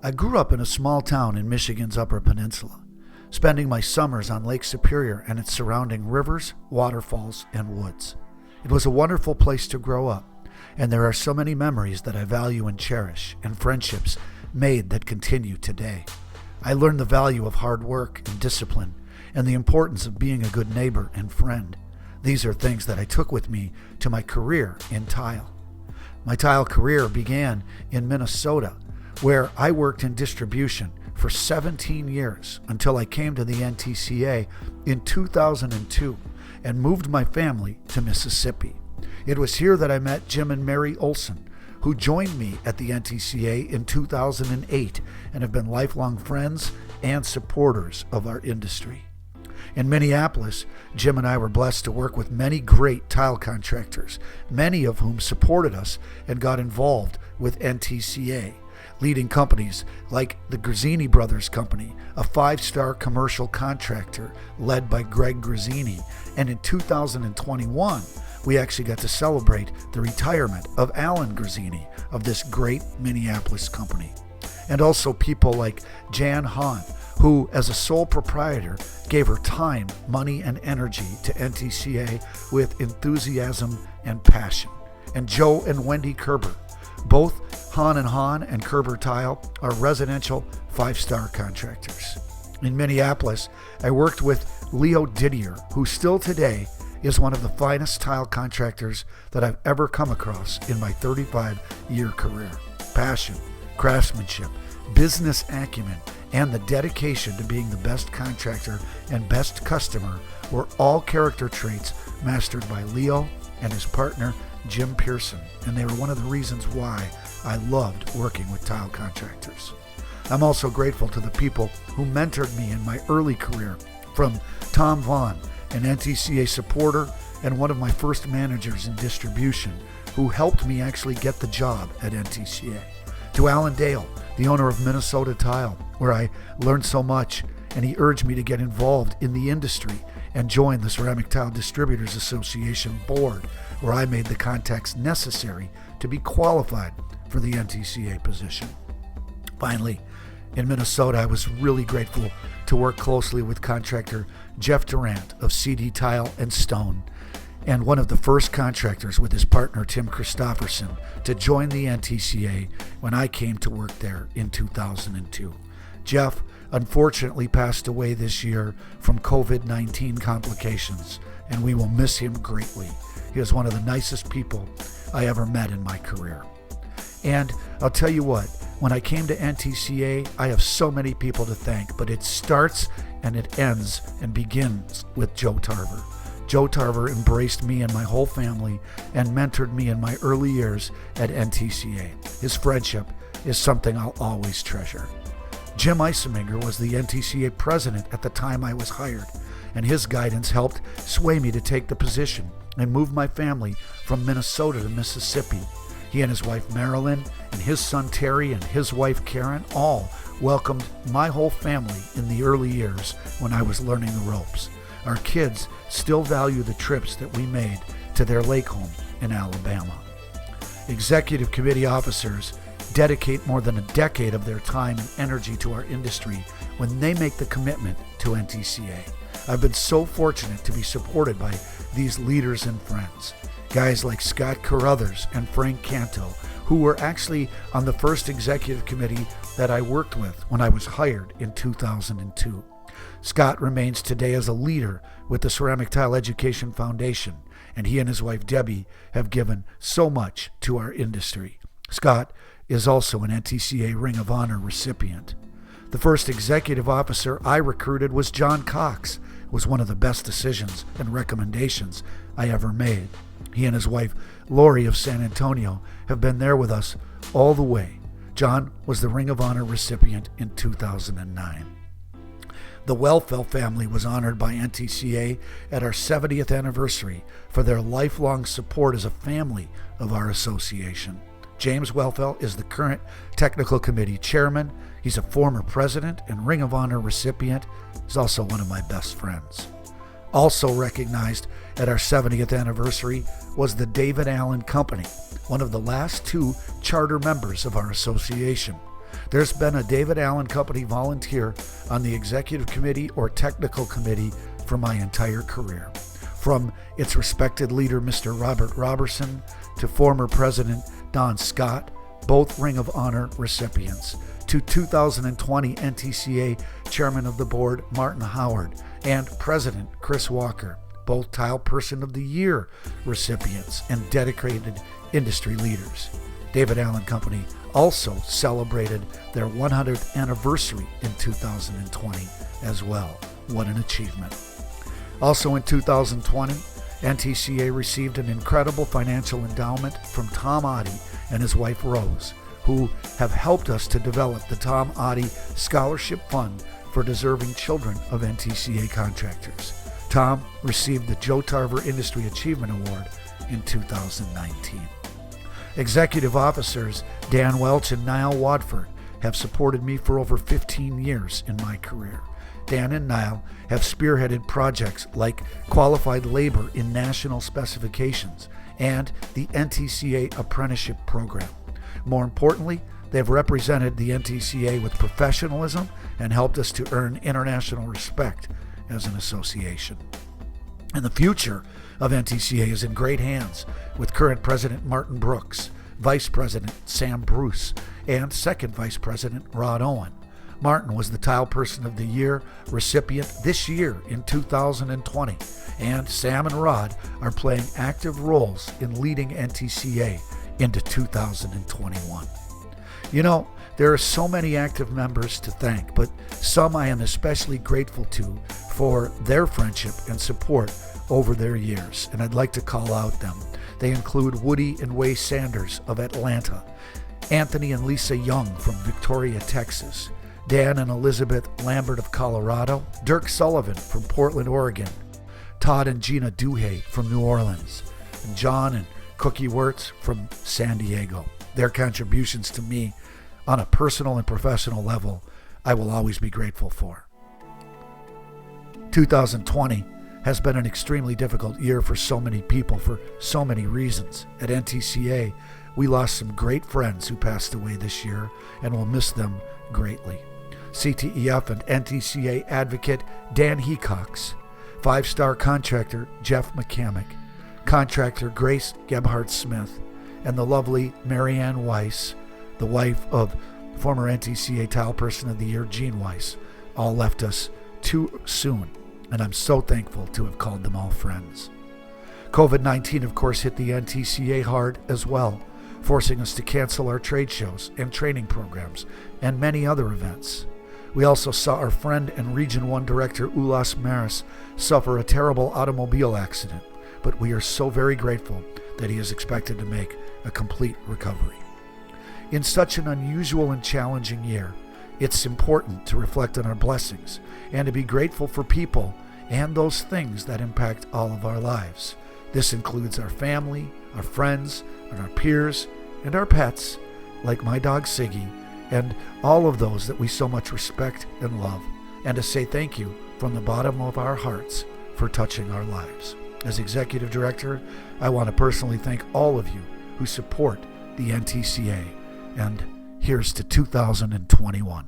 I grew up in a small town in Michigan's Upper Peninsula, spending my summers on Lake Superior and its surrounding rivers, waterfalls, and woods. It was a wonderful place to grow up, and there are so many memories that I value and cherish, and friendships made that continue today. I learned the value of hard work and discipline, and the importance of being a good neighbor and friend. These are things that I took with me to my career in tile. My tile career began in Minnesota, where I worked in distribution for 17 years until I came to the NTCA in 2002 and moved my family to Mississippi. It was here that I met Jim and Mary Olson, who joined me at the NTCA in 2008 and have been lifelong friends and supporters of our industry. In Minneapolis, Jim and I were blessed to work with many great tile contractors, many of whom supported us and got involved with NTCA, leading companies like the Grazzini Brothers Company, a 5-star commercial contractor led by Greg Grazzini. And in 2021, we actually got to celebrate the retirement of Alan Grazzini of this great Minneapolis company. And also people like Jan Hahn, who as a sole proprietor gave her time, money, and energy to NTCA with enthusiasm and passion. And Joe and Wendy Kerber, both Hahn and Kerber Tile are residential 5-star contractors. In Minneapolis, I worked with Leo Didier, who still today is one of the finest tile contractors that I've ever come across in my 35-year career. Passion, craftsmanship, business acumen, and the dedication to being the best contractor and best customer were all character traits mastered by Leo and his partner Jim Pearson, and they were one of the reasons why I loved working with tile contractors. I'm also grateful to the people who mentored me in my early career, from Tom Vaughn, an NTCA supporter and one of my first managers in distribution, who helped me actually get the job at NTCA, to Alan Dale, the owner of Minnesota Tile, where I learned so much, and he urged me to get involved in the industry and join the Ceramic Tile Distributors Association board, where I made the contacts necessary to be qualified for the NTCA position. Finally, in Minnesota, I was really grateful to work closely with contractor Jeff Durant of CD Tile and Stone, and one of the first contractors with his partner Tim Christofferson to join the NTCA when I came to work there in 2002. Jeff unfortunately passed away this year from COVID-19 complications, and we will miss him greatly. He was one of the nicest people I ever met in my career. And I'll tell you what, when I came to NTCA, I have so many people to thank, but it starts and it ends and begins with Joe Tarver. Joe Tarver embraced me and my whole family and mentored me in my early years at NTCA. His friendship is something I'll always treasure. Jim Eisenmenger was the NTCA president at the time I was hired, and his guidance helped sway me to take the position and move my family from Minnesota to Mississippi. He and his wife Marilyn and his son Terry and his wife Karen all welcomed my whole family in the early years when I was learning the ropes. Our kids still value the trips that we made to their lake home in Alabama. Executive committee officers dedicate more than a decade of their time and energy to our industry when they make the commitment to NTCA. I've been so fortunate to be supported by these leaders and friends. Guys like Scott Carruthers and Frank Canto, who were actually on the first executive committee that I worked with when I was hired in 2002. Scott remains today as a leader with the Ceramic Tile Education Foundation, and he and his wife Debbie have given so much to our industry. Scott is also an NTCA Ring of Honor recipient. The first executive officer I recruited was John Cox. It was one of the best decisions and recommendations I ever made. He and his wife Lori of San Antonio have been there with us all the way. John was the Ring of Honor recipient in 2009. The Welfel family was honored by NTCA at our 70th anniversary for their lifelong support as a family of our association. James Welfel is the current technical committee chairman. He's a former president and Ring of Honor recipient. He's also one of my best friends. Also recognized at our 70th anniversary was the David Allen Company, one of the last 2 charter members of our association. There's been a David Allen Company volunteer on the executive committee or technical committee for my entire career. From its respected leader, Mr. Robert Robertson, to former President Don Scott, both Ring of Honor recipients, to 2020 NTCA Chairman of the Board, Martin Howard, and President Chris Walker, both Tile Person of the Year recipients and dedicated industry leaders. David Allen Company also celebrated their 100th anniversary in 2020 as well. What an achievement. Also in 2020, NTCA received an incredible financial endowment from Tom Oddie and his wife Rose, who have helped us to develop the Tom Oddie Scholarship Fund for deserving children of NTCA contractors. Tom received the Joe Tarver Industry Achievement Award in 2019. Executive officers Dan Welch and Niall Wadford have supported me for over 15 years in my career. Dan and Niall have spearheaded projects like qualified labor in national specifications and the NTCA apprenticeship program. More importantly, they've represented the NTCA with professionalism and helped us to earn international respect as an association. And the future of NTCA is in great hands with current President Martin Brooks, Vice President Sam Bruce, and Second Vice President Rod Owen. Martin was the Tile Person of the Year recipient this year in 2020, and Sam and Rod are playing active roles in leading NTCA into 2021. You know, there are so many active members to thank, but some I am especially grateful to for their friendship and support over their years, and I'd like to call out them. They include Woody and Way Sanders of Atlanta, Anthony and Lisa Young from Victoria, Texas, Dan and Elizabeth Lambert of Colorado, Dirk Sullivan from Portland, Oregon, Todd and Gina Duhay from New Orleans, and John and Cookie Wirtz from San Diego. Their contributions to me on a personal and professional level, I will always be grateful for. 2020 has been an extremely difficult year for so many people for so many reasons. At NTCA, we lost some great friends who passed away this year and will miss them greatly. CTEF and NTCA advocate Dan Hecox, five-star contractor Jeff McCamick, contractor Grace Gebhardt-Smith, and the lovely Marianne Weiss, the wife of former NTCA Tile Person of the Year Gene Weiss, all left us too soon, and I'm so thankful to have called them all friends. COVID-19, of course, hit the NTCA hard as well, forcing us to cancel our trade shows and training programs and many other events. We also saw our friend and Region 1 Director Ulas Maris suffer a terrible automobile accident, but we are so very grateful that he is expected to make a complete recovery. In such an unusual and challenging year, it's important to reflect on our blessings and to be grateful for people and those things that impact all of our lives. This includes our family, our friends, and our peers, and our pets, like my dog Siggy, and all of those that we so much respect and love, and to say thank you from the bottom of our hearts for touching our lives. As Executive Director, I want to personally thank all of you who support the NTCA, and here's to 2021.